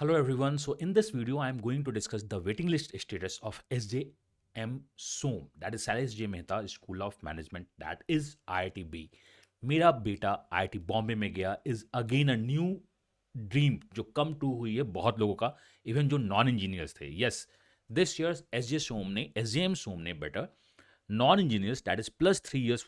Hello everyone. So in this video, I am going to discuss the waiting list status of SJM SOM, that is Salis J Mehta School of Management, that is IITB. मेरा बेटा IIT Bombay में गया is again a new dream जो come to हुई है बहुत लोगों का, इवन जो नॉन इंजीनियर्स थे. यस, दिस ईयर एसजेएम सोम ने better non engineers that is +3 years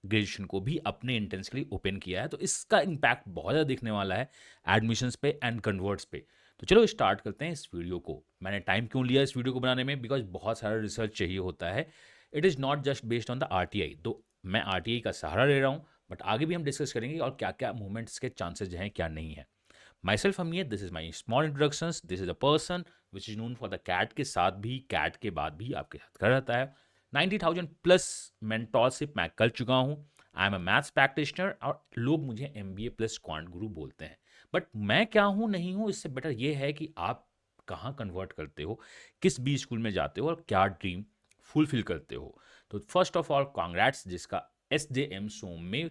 graduation को भी अपने इंटेंस के लिए ओपन किया है. तो इसका इम्पैक्ट बहुत ज़्यादा दिखने वाला है एडमिशन्स पे एंड कन्वर्ट्स पे. तो चलो स्टार्ट करते हैं इस वीडियो को. मैंने टाइम क्यों लिया इस वीडियो को बनाने में? बिकॉज बहुत सारा रिसर्च चाहिए होता है. It is not just based on the RTI. तो मैं आरटीआई का सहारा ले रहा हूँ, बट आगे भी हम डिस्कस करेंगे और क्या क्या मूवमेंट्स के चांसेज हैं, क्या नहीं है. Myself Amiyat, this is my small introduction. This is a person which is known for the CAT के साथ भी, कैट के बाद भी आपके साथ खड़ा रहता है. 90,000+ मेंटोरशिप मैं कर चुका हूँ. I am a maths practitioner और लोग मुझे MBA प्लस क्वांट गुरु बोलते हैं. बट मैं क्या हूँ नहीं हूँ, इससे बेटर ये है कि आप कहाँ कन्वर्ट करते हो, किस बी स्कूल में जाते हो और क्या ड्रीम फुलफिल करते हो. तो फर्स्ट ऑफ ऑल कॉन्ग्रेट्स, जिसका SJM सोम में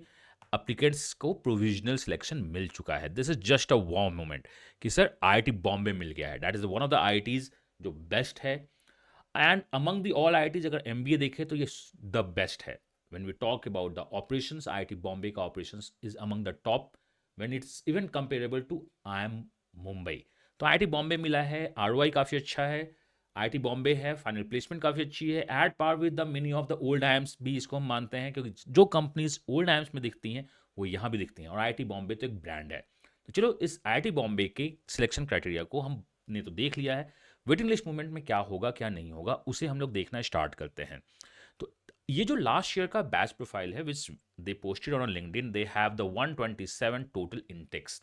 अप्लीकेंट्स को प्रोविजनल सिलेक्शन मिल चुका है. This is just a warm moment कि सर IIT बॉम्बे मिल गया है. That is one of the IITs जो बेस्ट है. And among the all IITs अगर MBA देखें तो ये द बेस्ट है. when we talk about the operations, IIT Bombay का operations is among the top when it's even comparable to IIM Mumbai. तो IIT Bombay मिला है, ROI काफ़ी अच्छा है, IIT Bombay है, फाइनल प्लेसमेंट काफ़ी अच्छी है, at par with the many of the old IIMs भी इसको हम मानते हैं, क्योंकि जो कंपनीज ओल्ड IIMs में दिखती हैं वो यहाँ भी दिखती हैं, और IIT Bombay तो एक ब्रांड है. तो चलो इस IIT Bombay के सिलेक्शन क्राइटेरिया को हमने तो देख लिया है. वेटिंग लिस्ट मूवमेंट में क्या होगा क्या नहीं होगा उसे हम लोग देखना स्टार्ट करते हैं. तो ये जो लास्ट ईयर का बैच प्रोफाइल है which they posted on LinkedIn, they have the 127 total intakes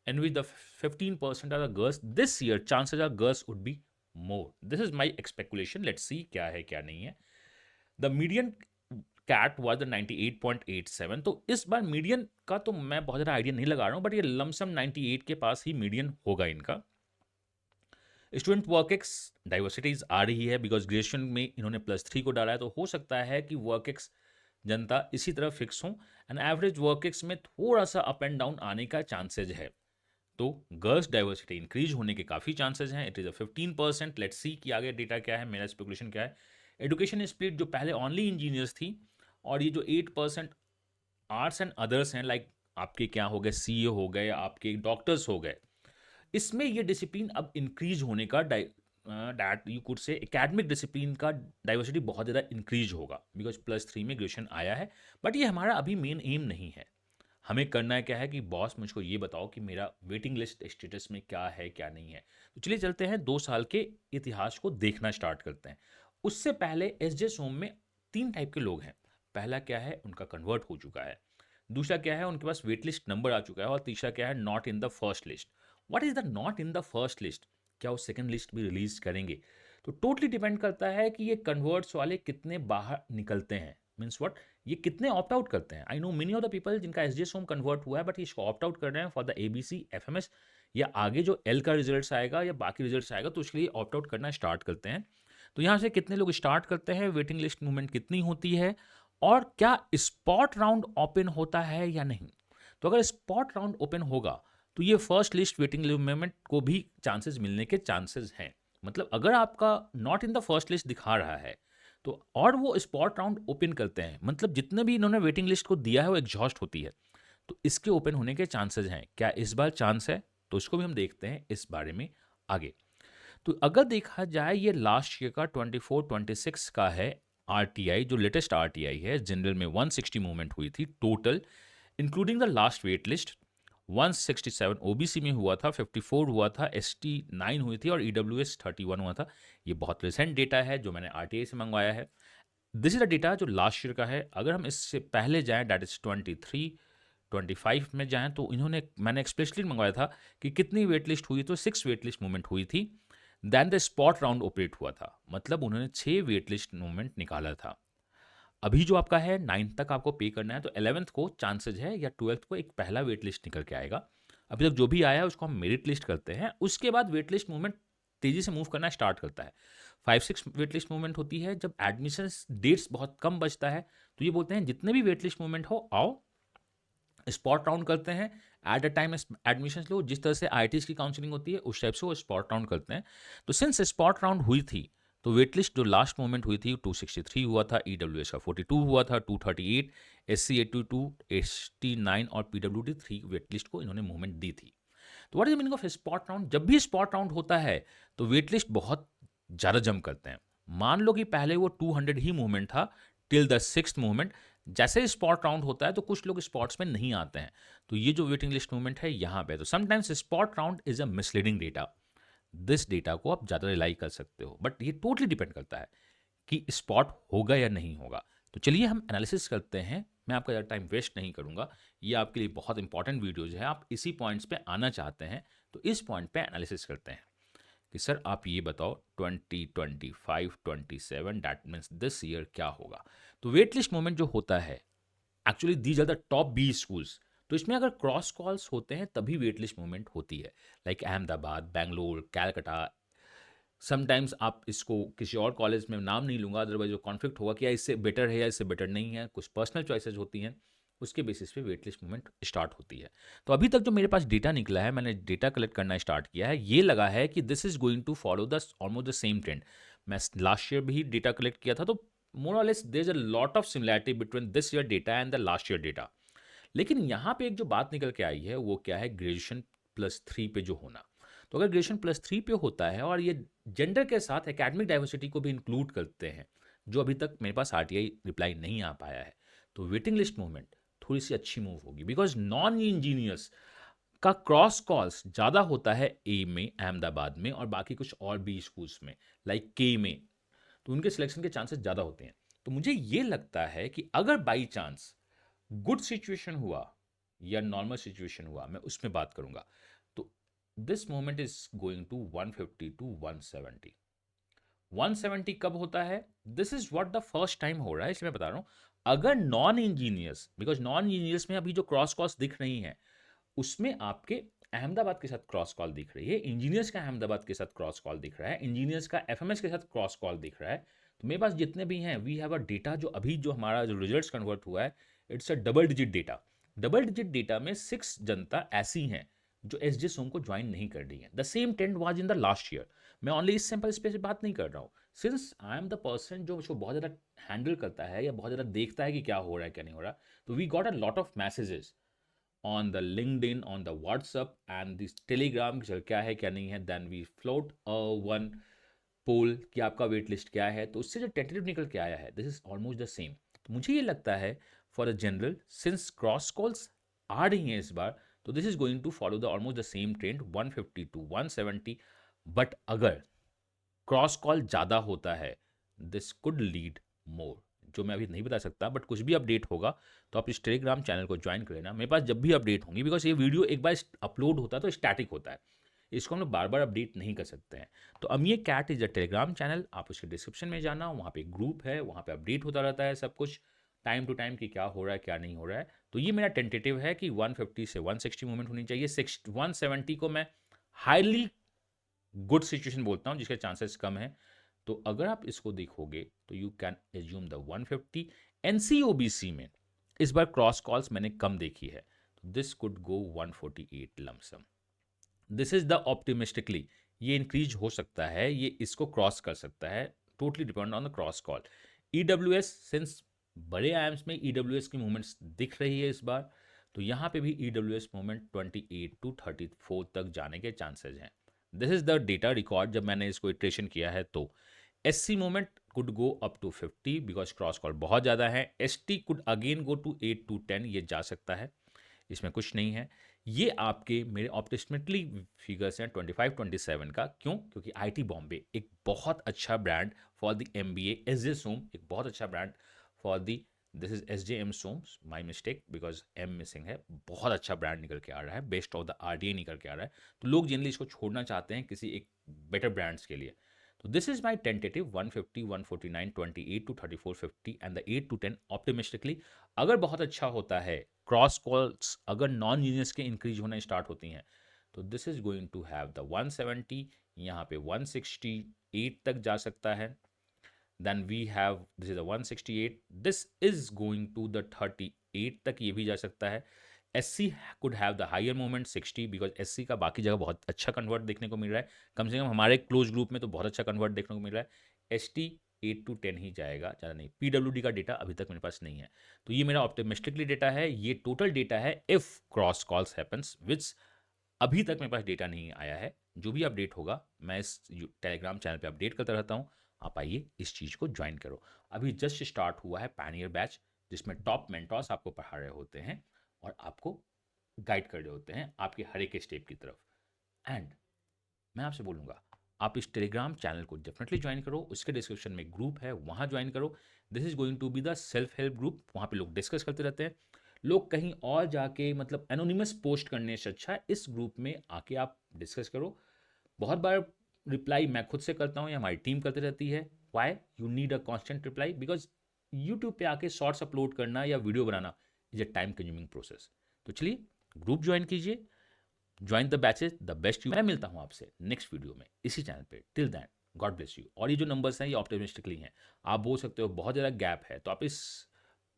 and with the 15% are the girls. This year chances are girls would be more. This is my speculation. Let's see क्या है क्या नहीं है. The median CAT was the 98.87. तो इस बार median का तो मैं बहुत ज़्यादा आइडिया नहीं लगा रहा हूँ, बट ये लमसम 98 के पास ही मीडियन होगा इनका. स्टूडेंट वर्क एक्स डाइवर्सिटीज आ रही है बिकॉज ग्रेजुएशन में इन्होंने +3 को डाला है, तो हो सकता है कि वर्क एक्स जनता इसी तरह फिक्स हो एंड एवरेज वर्क एक्स में थोड़ा सा अप एंड डाउन आने का चांसेज है. तो गर्ल्स डाइवर्सिटी इंक्रीज होने के काफ़ी चांसेज हैं. It is a 15%. Let's see कि आगे डेटा क्या है, मेरा स्पेकुलेशन क्या है. एजुकेशन स्प्लिट जो पहले ओनली इंजीनियर्स थी, और ये जो 8% आर्ट्स एंड अदर्स हैं, लाइक आपके क्या हो गए, CA हो गए, आपके डॉक्टर्स हो गए, इसमें ये डिसिप्लिन अब इंक्रीज होने का that you could say academic discipline का डाइवर्सिटी बहुत ज़्यादा इंक्रीज होगा बिकॉज +3 में ग्रेजुएशन आया है. बट ये हमारा अभी मेन एम नहीं है. हमें करना है क्या है कि बॉस मुझको ये बताओ कि मेरा वेटिंग लिस्ट स्टेटस में क्या है क्या नहीं है. तो चलिए चलते हैं 2 साल के इतिहास को देखना स्टार्ट करते हैं. उससे पहले SJ सोम में 3 टाइप के लोग हैं. पहला क्या है, उनका कन्वर्ट हो चुका है. दूसरा क्या है, उनके पास वेट लिस्ट नंबर आ चुका है. और तीसरा क्या है, not in the first list. What is the not in the first list? क्या वो सेकंड लिस्ट भी रिलीज करेंगे? तो टोटली डिपेंड करता है कि ये कन्वर्ट्स वाले कितने बाहर निकलते हैं. मीन्स व्हाट, ये कितने ऑप्ट आउट करते हैं. I know many of the people जिनका SJ सोम कन्वर्ट हुआ है, बट इसको ऑप्ट आउट कर रहे हैं फॉर द ABC FMS, या आगे जो L का रिजल्ट आएगा या बाकी रिजल्ट आएगा तो उसके लिए ऑप्ट आउट करना स्टार्ट करते हैं. तो यहाँ से कितने लोग स्टार्ट करते हैं, वेटिंग लिस्ट मूवमेंट कितनी होती है, और क्या स्पॉट राउंड ओपन होता है या नहीं. तो अगर स्पॉट राउंड ओपन होगा तो ये फर्स्ट लिस्ट वेटिंग मूवमेंट को भी चांसेस मिलने के चांसेस हैं. मतलब अगर आपका not in the first list दिखा रहा है तो, और वो स्पॉट राउंड ओपन करते हैं, मतलब जितने भी इन्होंने वेटिंग लिस्ट को दिया है वो एग्जॉस्ट होती है, तो इसके ओपन होने के चांसेस हैं. क्या इस बार चांस है? तो इसको भी हम देखते हैं इस बारे में आगे. तो अगर देखा जाए ये लास्ट ईयर का 24-26 का है RTI, जो लेटेस्ट RTI है. जनरल में 160 मूवमेंट हुई थी total, including the last wait list. 167 OBC में हुआ था, 54 हुआ था, ST 9 हुई थी, और EWS 31 हुआ था. ये बहुत रिसेंट डेटा है जो मैंने RTI से मंगवाया है. दिस इज द डेटा जो लास्ट ईयर का है. अगर हम इससे पहले जाएं, डैट इज 23-25 में जाएं, तो मैंने एक्सप्रेसली मंगवाया था कि कितनी वेट लिस्ट हुई, तो 6 वेट लिस्ट मूवमेंट हुई थी. Then the spot round operate हुआ था, मतलब उन्होंने 6 वेट लिस्ट मूवमेंट निकाला था. अभी जो आपका है 9th तक आपको पे करना है, तो 11th को चांसेज है या 12th को एक पहला वेट लिस्ट निकल के आएगा. अभी तक जो भी आया है उसको हम मेरिट लिस्ट करते हैं. उसके बाद वेट लिस्ट मूवमेंट तेज़ी से मूव करना स्टार्ट करता है. 5-6 वेट लिस्ट मूवमेंट होती है जब एडमिशन डेट्स बहुत कम बचता है, तो ये बोलते हैं जितने भी वेट लिस्ट मूवमेंट हो आओ, स्पॉट राउंड करते हैं एट अ टाइम एडमिशन लो, जिस तरह से आईआईटीज़ की काउंसलिंग होती है उस टाइप से वो स्पॉट राउंड करते हैं। तो सिंस स्पॉट राउंड हुई थी, तो वेट लिस्ट जो लास्ट मोमेंट हुई थी 263 हुआ था, ईडब्ल्यूएस का 42 हुआ था, 238, एससी 82, एसटी 9 और पीडब्ल्यूडी 3 वेट लिस्ट को इन्होंने मूवमेंट दी थी। तो what is the meaning of spot round? जब भी स्पॉट राउंड होता है तो वेट लिस्ट बहुत ज़्यादा जंप करते हैं। मान लो कि पहले वो 200 ही मूवमेंट था टिल द सिक्स्थ मूवमेंट। जैसे ही स्पॉट राउंड होता है तो कुछ लोग स्पॉट्स में नहीं आते हैं, तो ये जो वेटिंग लिस्ट मूवमेंट है यहाँ पे, तो sometimes spot round is a misleading data. This data को आप ज़्यादा रिलाई कर सकते हो, बट ये टोटली डिपेंड करता है कि स्पॉट होगा या नहीं होगा। तो चलिए हम एनालिसिस करते हैं। मैं आपका ज़्यादा टाइम वेस्ट नहीं करूँगा, ये आपके लिए बहुत इंपॉर्टेंट वीडियोज़ है, आप इसी पॉइंट्स पे आना चाहते हैं, तो इस पॉइंट पे एनालिसिस करते हैं कि सर आप ये बताओ 2025 27 दैट मीन्स दिस ईयर क्या होगा। तो वेट लिस्ट मूवमेंट जो होता है, actually these are the top B schools. तो इसमें अगर क्रॉस कॉल्स होते हैं तभी वेट लिस्ट मूवमेंट होती है, लाइक अहमदाबाद, बैंगलोर, कैलकाटा। समटाइम्स आप इसको किसी और कॉलेज में नाम नहीं लूँगा, अदरवाइज वो कॉन्फ्लिक्ट होगा कि या इससे बेटर है या इससे बेटर नहीं है, कुछ पर्सनल चॉइसेस होती हैं, उसके बेसिस पे वेट लिस्ट मूवमेंट स्टार्ट होती है। तो अभी तक जो मेरे पास डेटा निकला है, मैंने डेटा कलेक्ट करना स्टार्ट किया है, ये लगा है कि this is going to follow the almost the same trend. मैं लास्ट ईयर भी डेटा कलेक्ट किया था, तो मोर और less there is a lot of similarity between this year data and the last year data. लेकिन यहाँ पे एक जो बात निकल के आई है वो क्या है, ग्रेजुएशन +3 पे जो होना। तो अगर ग्रेजुएशन +3 पे होता है और ये जेंडर के साथ एकेडमिक डाइवर्सिटी को भी इंक्लूड करते हैं, जो अभी तक मेरे पास आरटीआई रिप्लाई नहीं आ पाया है, तो वेटिंग लिस्ट मूवमेंट थोड़ी सी अच्छी मूव होगी, बिकॉज नॉन इंजीनियर्स का क्रॉस कॉल्स ज़्यादा होता है ए में, अहमदाबाद में, और बाकी कुछ और भी स्कूल्स में लाइक के में, तो उनके सिलेक्शन के चांसेस ज़्यादा होते हैं। तो मुझे ये लगता है कि अगर बाई चांस गुड सिचुएशन हुआ या नॉर्मल सिचुएशन हुआ, मैं उसमें बात करूंगा, तो this moment is going to 150 to 170। 170 कब होता है? This is what the first time हो रहा है, इसलिए मैं बता रहा हूं। अगर non engineers, because non engineers में अभी जो क्रॉस कॉस्ट दिख रही है उसमें आपके अहमदाबाद के साथ क्रॉस कॉल दिख रही है, इंजीनियर्स का अहमदाबाद के साथ क्रॉस कॉल दिख रहा है, इंजीनियर्स का एफएमएस के साथ क्रॉस कॉल दिख रहा है। तो मेरे पास जितने भी हैं, वी हैव अ डेटा, जो अभी जो हमारा जो रिजल्ट्स कन्वर्ट हुआ है, it's a double digit data. Double digit data में 6 जनता ऐसी हैं जो एस जे सोम को ज्वाइन नहीं कर रही है। The same trend was in the last year. मैं ओनली इस सैंपल स्पेस पे बात नहीं कर रहा हूँ, since I am the person जो उसको बहुत ज़्यादा हैंडल करता है या बहुत ज़्यादा देखता है कि क्या हो रहा है क्या नहीं हो रहा। तो we got a lot of messages on the LinkedIn, on the WhatsApp and this Telegram कि क्या है क्या नहीं है, then we float one poll कि आपका वेट लिस्ट क्या है, तो उससे जो टेंटेटिव निकल के आया है this is almost the same. तो मुझे ये लगता है for a general, since cross calls आ रही हैं इस बार, तो this is going to follow the almost the same trend 150 to 170। But अगर क्रॉस कॉल ज़्यादा होता है, दिस कुड लीड मोर, जो मैं अभी नहीं बता सकता, बट कुछ भी अपडेट होगा तो आप इस टेलीग्राम चैनल को ज्वाइन कर लेना, मेरे पास जब भी अपडेट होंगी, बिकॉज ये वीडियो एक बार अपलोड होता है तो स्टैटिक होता है, इसको हम लोग बार बार अपडेट नहीं कर सकते हैं। तो Ameer CAT is a Telegram channel, आप उसके डिस्क्रिप्शन में जाना, वहाँ पे ग्रुप है, वहाँ पे अपडेट होता रहता है सब कुछ टाइम टू टाइम कि क्या हो रहा है क्या नहीं हो रहा है। तो ये मेरा टेंटेटिव है कि 150 से 160 मूवमेंट होनी चाहिए। 170 को मैं हाईली गुड सिचुएशन बोलता हूँ जिसके चांसेस कम है। तो अगर आप इसको देखोगे तो यू कैन एज्यूम द 150। एनसीओबीसी में इस बार क्रॉस कॉल्स मैंने कम देखी है, तो this could go 148 lump sum. This is the optimistically, ये इंक्रीज हो सकता है, ये इसको क्रॉस कर सकता है, totally depend on the cross call. EWS, since बड़े आयाम्स में ईडब्ल्यूएस की मूवमेंट्स दिख रही है इस बार, तो यहाँ पे भी ईडब्ल्यूएस मूवमेंट 28 टू 34 तक जाने के चांसेस हैं। This is the data record जब मैंने इसको इटरेशन किया है। तो SC movement could go up to 50 because cross call बहुत ज़्यादा है। ST could again go to 8 to 10, ये जा सकता है, इसमें कुछ नहीं है। ये आपके मेरे ऑप्टिमिस्टिकली फिगर्स हैं 25 27 का। क्यों? क्योंकि आईटी बॉम्बे एक बहुत अच्छा brand for the MBA, S J SOM एक बहुत अच्छा brand for the, this is S J M SOMs, my mistake because M missing है, बहुत अच्छा ब्रांड निकल के आ रहा है, बेस्ट ऑफ द आरडीए निकल के आ रहा है। तो लोग जनरली इसको छोड़ना चाहते हैं किसी एक बेटर ब्रांड्स के लिए। तो this is my tentative 150 149 28 to 34 50 and the 8 to 10 optimistically. अगर बहुत अच्छा होता है, क्रॉस कॉल्स अगर नॉन यूनियंस के इंक्रीज होना स्टार्ट होती हैं, तो this is going to have the 170, यहाँ पे 168 तक जा सकता है। Then we have this is the 168, this is going to the 38 तक, ये भी जा सकता है। SC could have the higher movement 60 because SC का बाकी जगह बहुत अच्छा कन्वर्ट देखने को मिल रहा है, कम से कम हमारे क्लोज ग्रुप में तो बहुत अच्छा कन्वर्ट देखने को मिल रहा है। ST 8 to 10 ही जाएगा, ज़्यादा नहीं। PWD का डेटा अभी तक मेरे पास नहीं है, तो ये मेरा ऑप्टिमिस्टिकली डेटा है, ये टोटल डेटा है इफ़ क्रॉस कॉल्स हैपन्स, विच अभी तक मेरे पास डेटा नहीं आया है। जो भी अपडेट होगा मैं इस टेलीग्राम चैनल पे अपडेट करता रहता हूँ, आप आइए इस चीज़ को ज्वाइन करो। अभी जस्ट स्टार्ट हुआ है पैनियर बैच, जिसमें टॉप मेंटर्स आपको पढ़ा रहे होते हैं और आपको गाइड कर रहे होते हैं आपके हर एक स्टेप की तरफ। एंड मैं आपसे बोलूँगा, आप इस टेलीग्राम चैनल को डेफिनेटली ज्वाइन करो, उसके डिस्क्रिप्शन में ग्रुप है, वहाँ ज्वाइन करो। This is going to be the self help group, वहाँ पे लोग डिस्कस करते रहते हैं। लोग कहीं और जाके मतलब एनोनिमस पोस्ट करने से अच्छा है इस ग्रुप में आके आप डिस्कस करो। बहुत बार रिप्लाई मैं खुद से करता हूँ या हमारी टीम करती रहती है। Why you need a constant reply, because YouTube पे आके शॉर्ट्स अपलोड करना या video banana is a time consuming process. तो चलिए ग्रुप ज्वाइन कीजिए, join the batches the best you. मैं मिलता हूँ आपसे नेक्स्ट वीडियो में इसी चैनल पे। Till then God bless you. और ये जो नंबर्स हैं ये ऑप्टिमिस्टिकली हैं, आप बोल सकते हो बहुत ज़्यादा गैप है, तो आप इस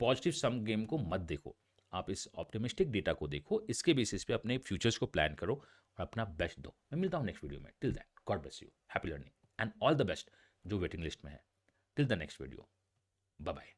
पॉजिटिव सम गेम को मत देखो, आप इस ऑप्टिमिस्टिक डेटा को देखो, इसके बेसिस पे अपने फ्यूचर्स को प्लान करो और अपना बेस्ट दो। मैं मिलता हूँ नेक्स्ट वीडियो में। Till then God bless you, happy learning and all the best जो वेटिंग लिस्ट में है। Till the next video, bye bye.